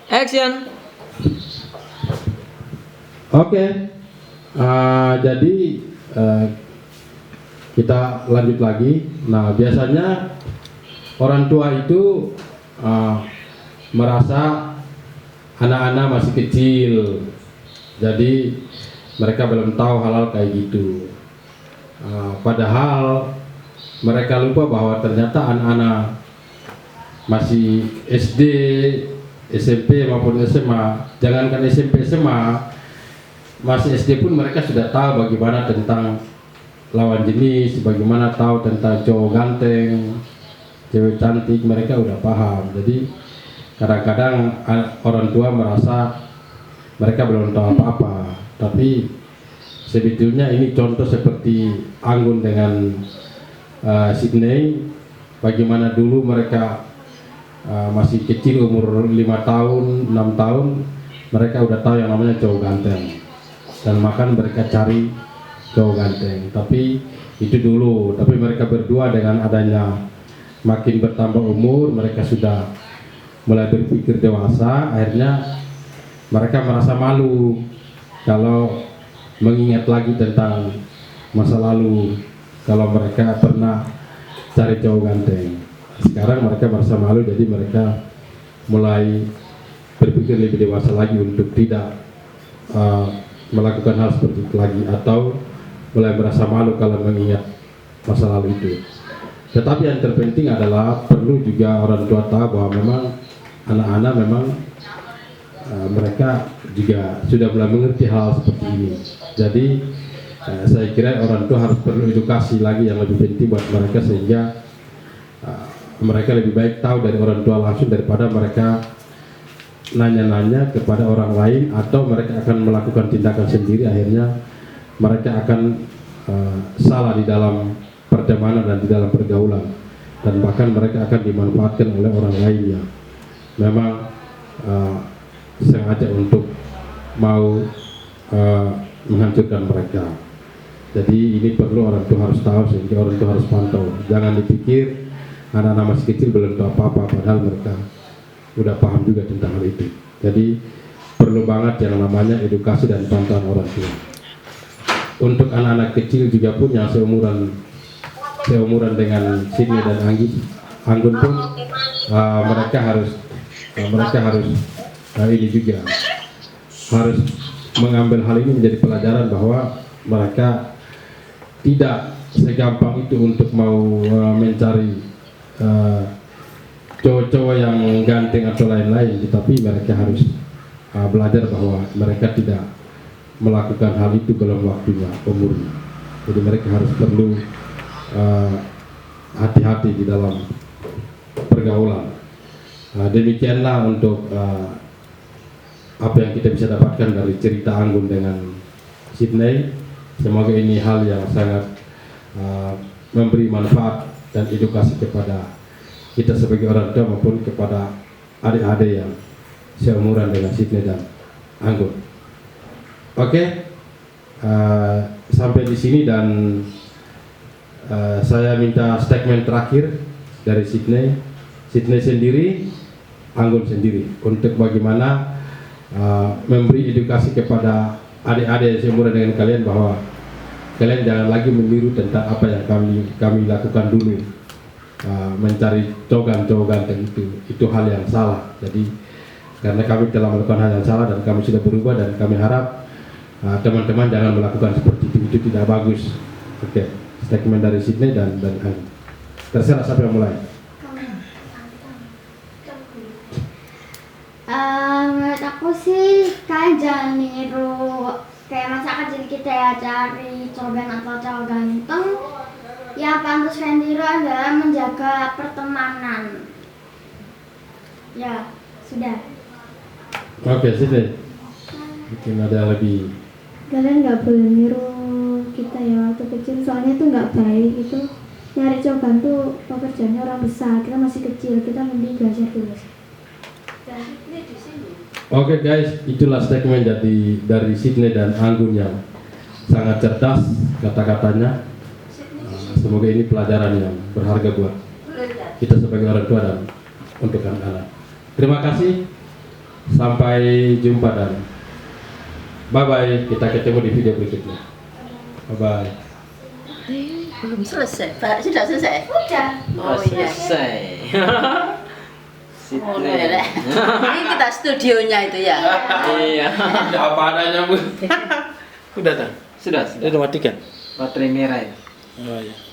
Action. Oke, jadi kita lanjut lagi. Nah, biasanya orang tua itu merasa anak-anak masih kecil, jadi mereka belum tahu hal-hal kayak gitu. Padahal mereka lupa bahwa ternyata anak-anak masih SD, SMP maupun SMA, jangankan SMP SMA, masih SD pun mereka sudah tahu bagaimana tentang lawan jenis, bagaimana tahu tentang cowok ganteng, cewek cantik, mereka udah paham. Jadi kadang-kadang orang tua merasa mereka belum tahu apa-apa, tapi sebetulnya ini contoh seperti Anggun dengan Sydney, bagaimana dulu mereka masih kecil, umur 5 tahun, 6 tahun, mereka udah tahu yang namanya cowok ganteng, dan makan mereka cari cowok ganteng. Tapi itu dulu, tapi mereka berdua dengan adanya makin bertambah umur, mereka sudah mulai berpikir dewasa, akhirnya mereka merasa malu kalau mengingat lagi tentang masa lalu, kalau mereka pernah cari cowok ganteng. Sekarang mereka merasa malu, jadi mereka mulai berpikir lebih dewasa lagi untuk tidak melakukan hal seperti itu lagi, atau mulai merasa malu kalau mengingat masa lalu itu. Tetapi yang terpenting adalah perlu juga orang tua tahu bahwa memang anak-anak memang mereka juga sudah mulai mengerti hal seperti ini. Jadi saya kira orang tua harus perlu edukasi lagi yang lebih penting buat mereka, sehingga mereka lebih baik tahu dari orang tua langsung daripada mereka nanya-nanya kepada orang lain, atau mereka akan melakukan tindakan sendiri, akhirnya mereka akan salah di dalam pertemanan dan di dalam pergaulan, dan bahkan mereka akan dimanfaatkan oleh orang lain yang memang sengaja untuk mau menghancurkan mereka. Jadi ini perlu orang tua harus tahu, sehingga orang tua harus pantau. Jangan dipikir anak-anak masih kecil belum tahu apa-apa, padahal mereka udah paham juga tentang hal itu. Jadi perlu banget yang namanya edukasi dan pantauan orang tua. Untuk anak-anak kecil juga pun yang seumuran dengan Sydney dan Anggun pun mereka harus ini juga harus mengambil hal ini menjadi pelajaran, bahwa mereka tidak segampang itu untuk mau mencari cowok-cowok yang ganteng atau lain-lain, tetapi mereka harus belajar bahwa mereka tidak melakukan hal itu belum waktunya, umurnya. Jadi mereka harus perlu hati-hati di dalam pergaulan. Demikianlah untuk apa yang kita bisa dapatkan dari cerita Anggun dengan Sydney. Semoga ini hal yang sangat memberi manfaat dan edukasi kepada kita sebagai orang tua maupun kepada adik-adik yang seumuran dengan Sydney dan Anggun. Oke, sampai di sini, dan saya minta statement terakhir dari Sydney sendiri, Anggun sendiri, untuk bagaimana memberi edukasi kepada adik-adik yang seumuran dengan kalian, bahwa kalian jangan lagi meniru tentang apa yang kami lakukan dulu, mencari cowok ganteng itu hal yang salah. Jadi karena kami telah melakukan hal yang salah dan kami sudah berubah, dan kami harap teman-teman jangan melakukan seperti itu tidak bagus. Oke, statement dari Sydney dan Anggun. Terserah siapa yang mulai. Menurut aku sih kalian jangan niru kayak masa kecil kita ya, cari cowok atau cowok ganteng. Yang pantas kalian tiru adalah menjaga pertemanan. Ya, sudah. Oke, Sydney. Mungkin ada lebih. Kalian nggak boleh niru kita ya waktu kecil, soalnya itu nggak baik. Itu nyari cobaan tuh pekerjaannya orang besar, kita masih kecil, kita mending belajar dulu. Oke guys, itulah statement dari Sydney dan Anggun yang sangat cerdas kata-katanya. Semoga ini pelajaran yang berharga buat kita sebagai orang tua dan untuk anak-anak. Terima kasih. Sampai jumpa dan bye bye. Kita ketemu di video berikutnya. Bye bye. Belum selesai, Pak. Sudah selesai? Udah. Oh iya. Selesai. Oh, iya. Ini kita studionya itu ya. Iya. Udah apa adanya, Bu. Udah, Sudah. Udah matikan. Baterai merah ya. Oh iya.